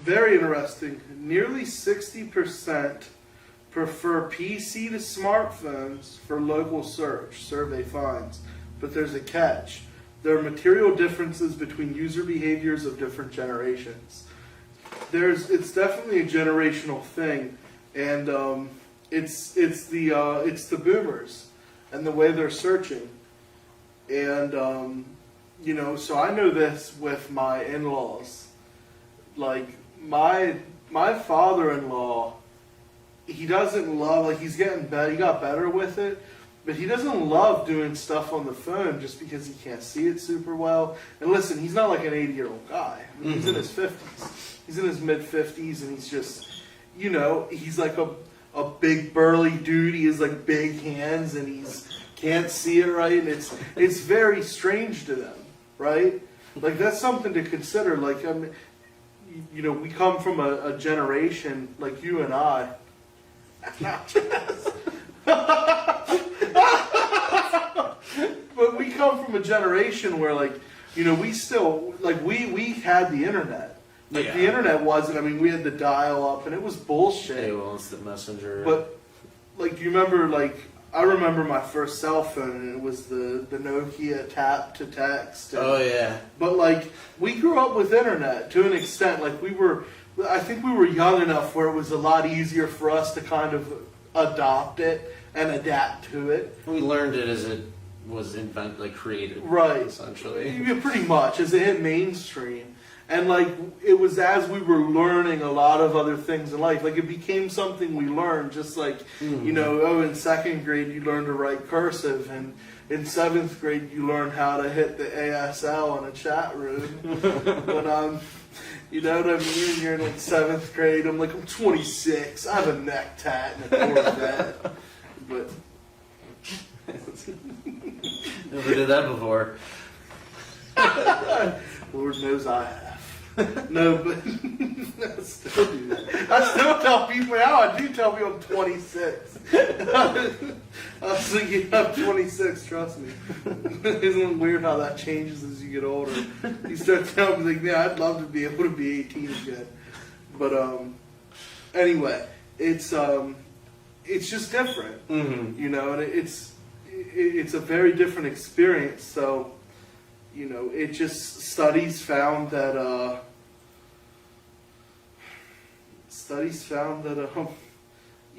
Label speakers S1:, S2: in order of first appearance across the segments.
S1: Very interesting. Nearly 60% prefer PC to smartphones for local search, survey finds. But there's a catch. There are material differences between user behaviors of different generations. It's definitely a generational thing, and it's the boomers and the way they're searching. And so I know this with my in-laws. Like my father-in-law, he doesn't love, like, he's getting better, he got better with it, but he doesn't love doing stuff on the phone just because he can't see it super well. And listen, he's not like an 80-year-old guy. I mean, he's in his 50s. He's in his mid-50s, and he's just, he's like a big burly dude. He has like big hands, and he's can't see it right, and it's very strange to them, right? Like, that's something to consider. Like, we come from a generation like you and I. But we come from a generation where, like, we still, like, we had the internet. Like, the internet wasn't, I mean, we had the dial-up, and it was bullshit.
S2: AOL Instant Messenger.
S1: But, like, you remember, like, I remember my first cell phone, and it was the Nokia tap to text. And,
S2: oh, yeah.
S1: But, like, we grew up with internet to an extent. Like, I think we were young enough where it was a lot easier for us to kind of adopt it and adapt to it.
S2: We learned it as it was created.
S1: Right.
S2: Essentially.
S1: Yeah, pretty much, as it hit mainstream. And, like, it was as we were learning a lot of other things in life. Like, it became something we learned, just like, in second grade you learned to write cursive, and in seventh grade you learned how to hit the ASL in a chat room. But, you know what I mean? You're in, like, seventh grade. I'm 26. I have a neck tat and a Corvette. But...
S2: Never did that before.
S1: Lord knows I have. No, but I still do that. I still tell people now. I do tell people I'm 26. I was thinking I'm 26. Trust me. Isn't it weird how that changes as you get older? You start telling me, like, man, I'd love to be able to be 18 again. But anyway, it's just different, and it's a very different experience. So. It just studies found that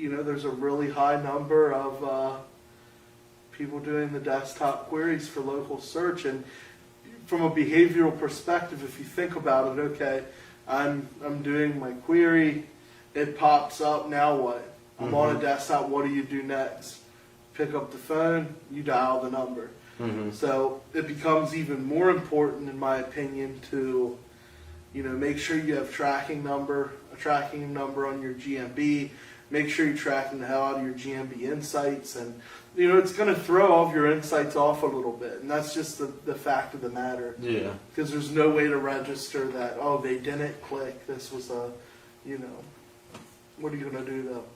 S1: there's a really high number of people doing the desktop queries for local search, and from a behavioral perspective, if you think about it, okay, I'm doing my query, it pops up. Now what? I'm on a desktop. What do you do next? Pick up the phone. You dial the number. So it becomes even more important, in my opinion, to make sure you have a tracking number on your GMB. Make sure you're tracking the hell out of your GMB insights, and it's going to throw all of your insights off a little bit, and that's just the fact of the matter.
S2: Yeah. Because
S1: there's no way to register that. Oh, they didn't click. This was what are you going to do though?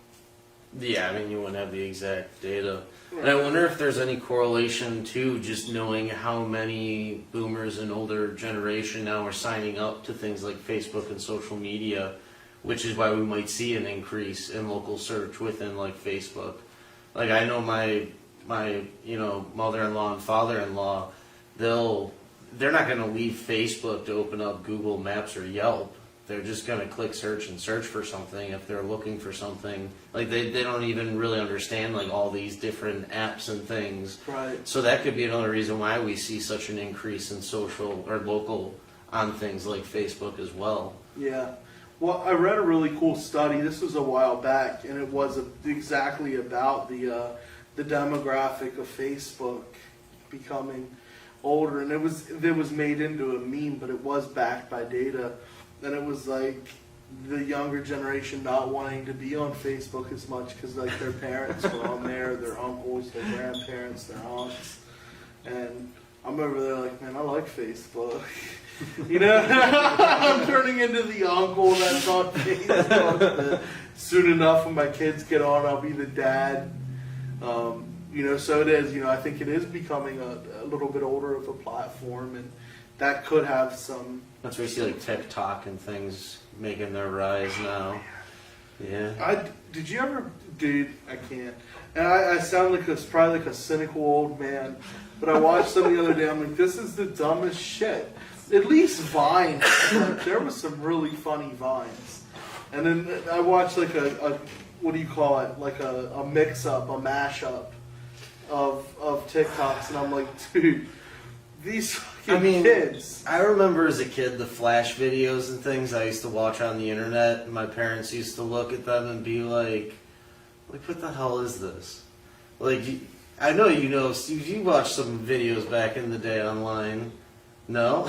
S2: Yeah, I mean, you wouldn't have the exact data. And I wonder if there's any correlation to just knowing how many boomers and older generation now are signing up to things like Facebook and social media, which is why we might see an increase in local search within, like, Facebook. Like, I know my mother-in-law and father-in-law, they're not going to leave Facebook to open up Google Maps or Yelp. They're just going to click search and search for something if they're looking for something. Like, they don't even really understand, like, all these different apps and things.
S1: Right.
S2: So that could be another reason why we see such an increase in social or local on things like Facebook as well.
S1: Yeah. Well, I read a really cool study. This was a while back, and it was exactly about the demographic of Facebook becoming older. And it was made into a meme, but it was backed by data. And it was like the younger generation not wanting to be on Facebook as much because, like, their parents were on there, their uncles, their grandparents, their aunts. And I'm over there like, man, I like Facebook. I'm turning into the uncle that's on Facebook. Soon enough, when my kids get on, I'll be the dad. So it is. I think it is becoming a little bit older of a platform, and that could have some.
S2: That's where you see, like, TikTok and things making their rise now. Yeah.
S1: Did you ever, dude? I can't. And I sound like probably like a cynical old man, but I watched something the other day. I'm like, this is the dumbest shit. At least Vine, like, there was some really funny Vines. And then I watched like a what do you call it? Like a mix-up, a mash-up of TikToks, and I'm like, dude, these fucking kids.
S2: I remember as a kid the Flash videos and things I used to watch on the internet, and my parents used to look at them and be like, what the hell is this? Like, I know you watched some videos back in the day online. No?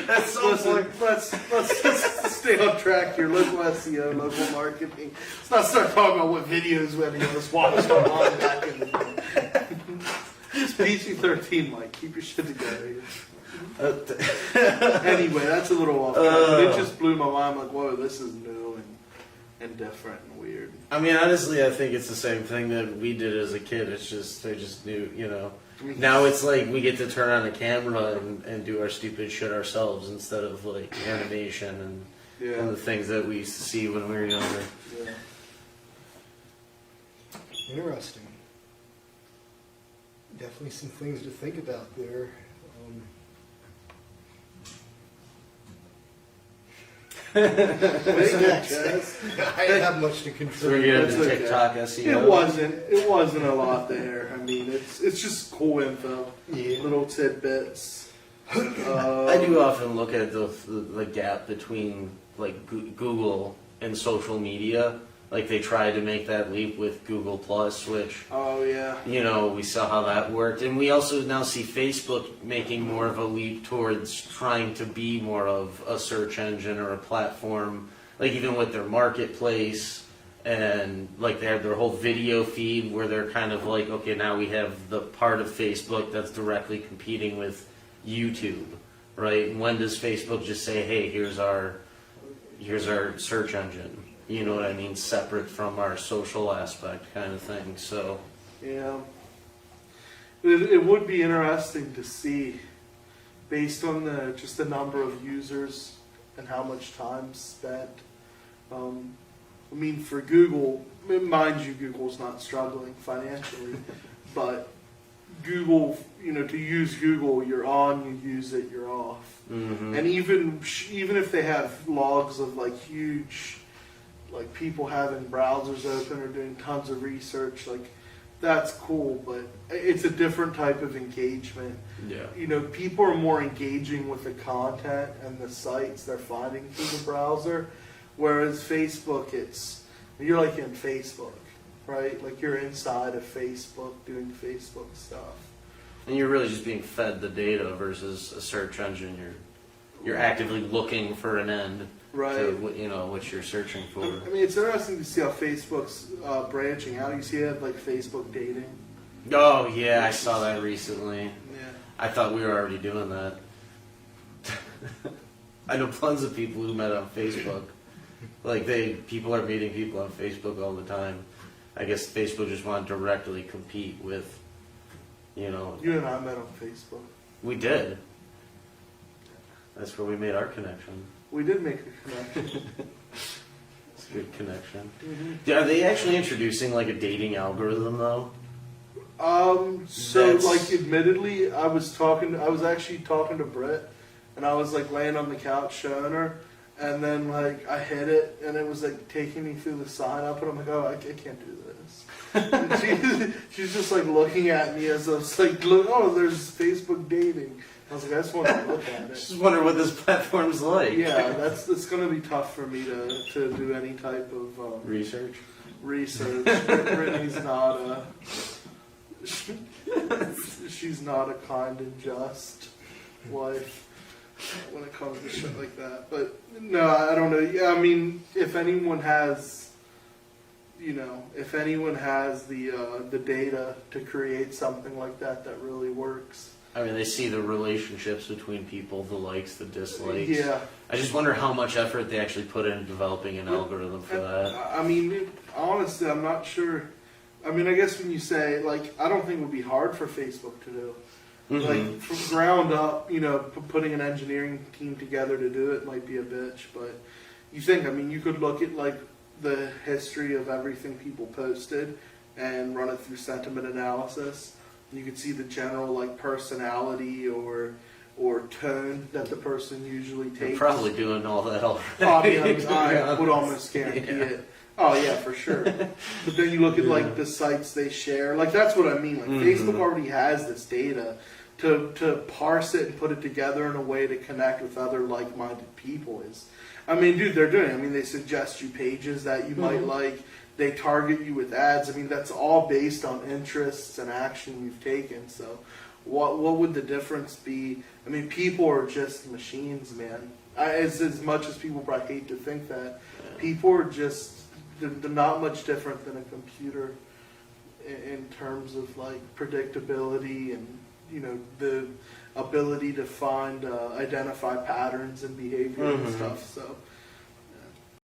S1: That's so Listen, let's just stay on track here. Local SEO, local marketing. Let's not start talking about what videos we have watched online back in the day. It's PG-13, Mike. Keep your shit together. Anyway, that's a little off. It just blew my mind. I'm like, whoa, this is new and different and weird.
S2: I mean, honestly, I think it's the same thing that we did as a kid. It's just, they just knew, Now it's like we get to turn on a camera and do our stupid shit ourselves instead of like animation and the things that we used to see when we were younger.
S1: Yeah.
S3: Interesting. Definitely some things to think about there. What's next? I didn't have much to
S2: So
S3: control.
S2: we're getting
S1: That's
S2: to
S1: okay.
S2: TikTok SEO.
S1: It wasn't a lot there. I mean, it's just cool info,
S3: Yeah.
S1: little tidbits.
S2: I do often look at the gap between like Google and social media. Like they tried to make that leap with Google Plus, which
S1: Oh yeah.
S2: we saw how that worked, and we also now see Facebook making more of a leap towards trying to be more of a search engine or a platform. Like even with their marketplace and like they have their whole video feed where they're kind of like, okay, now we have the part of Facebook that's directly competing with YouTube, right? And when does Facebook just say, hey, here's our search engine? You know what I mean? Separate from our social aspect kind of thing. So
S1: Yeah. It would be interesting to see, based on the number of users and how much time spent. I mean, for Google, mind you, Google's not struggling financially, but Google, to use Google, you're on, you use it, you're off.
S2: mm-hmm.
S1: And even if they have logs of like huge, like people having browsers open or doing tons of research, like that's cool, but it's a different type of engagement.
S2: Yeah.
S1: People are more engaging with the content and the sites they're finding through the browser, whereas Facebook, you're like in Facebook, right? Like you're inside of Facebook doing Facebook stuff.
S2: And you're really just being fed the data versus a search engine. You're actively looking for an end.
S1: Right.
S2: To what you're searching for.
S1: I mean, it's interesting to see how Facebook's branching out. You see it like Facebook dating.
S2: Oh yeah, I saw that recently.
S1: Yeah.
S2: I thought we were already doing that. I know tons of people who met on Facebook. Like people are meeting people on Facebook all the time. I guess Facebook just wanted to directly compete with,
S1: You and I met on Facebook.
S2: We did. That's where we made our connection.
S1: We did make a connection.
S2: It's a good connection.
S1: Mm-hmm.
S2: Are they actually introducing like a dating algorithm though?
S1: So like, admittedly, I was actually talking to Britt, and I was like laying on the couch showing her, and then like I hit it, and it was like taking me through the sign up, and I'm like, oh, I can't do this. And she's just like looking at me as I was like, look, oh, there's Facebook dating. I was like, I just want to look at it.
S2: Just wonder what this platform's like.
S1: Yeah, it's going to be tough for me to do any type of
S2: Research.
S1: Brittany's not she's not a kind and just wife when it comes to shit like that. But no, I don't know. Yeah, I mean, if anyone has, the data to create something like that really works.
S2: I mean, they see the relationships between people, the likes, the dislikes.
S1: Yeah.
S2: I just wonder how much effort they actually put into developing an algorithm for that.
S1: I mean, honestly, I'm not sure. I mean, I guess when you say, like, I don't think it would be hard for Facebook to do. Like from ground up, you know, putting an engineering team together to do it might be a bitch, but you think, I mean, you could look at like the history of everything people posted and run it through sentiment analysis. You could see the general like personality or tone that the person usually
S2: They're
S1: takes.
S2: probably doing all that already.
S1: I would almost guarantee it. Oh yeah, for sure. But then you look at like the sites they share. Like that's what I mean. Like Facebook already has this data to parse it and put it together in a way to connect with other like-minded people. I mean, dude, they're doing it. I mean, they suggest you pages that you might like. They target you with ads. I mean, that's all based on interests and action you've taken. So, what would the difference be? I mean, people are just machines, man. As much as people probably hate to think that, people are just they're not much different than a computer in terms of like predictability and, you know, the ability to find identify patterns in behavior and stuff. So